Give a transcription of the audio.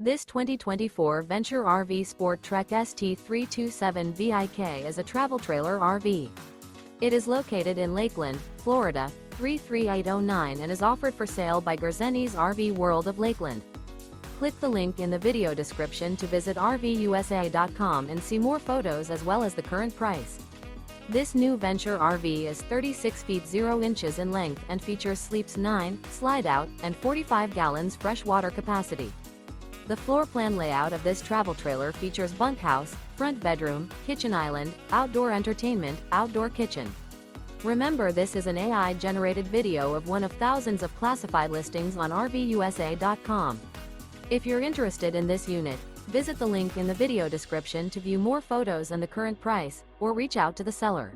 This 2024 Venture RV SportTrek ST327VIK is a travel trailer RV. It is located in Lakeland, Florida, 33809 and is offered for sale by Gerzeny's RV World of Lakeland. Click the link in the video description to visit RVUSA.com and see more photos as well as the current price. This new Venture RV is 36 feet 0 inches in length and features sleeps 9, slide-out, and 45 gallons fresh water capacity. The floor plan layout of this travel trailer features bunkhouse, front bedroom, kitchen island, outdoor entertainment, outdoor kitchen. Remember, this is an AI-generated video of one of thousands of classified listings on RVUSA.com. If you're interested in this unit, visit the link in the video description to view more photos and the current price, or reach out to the seller.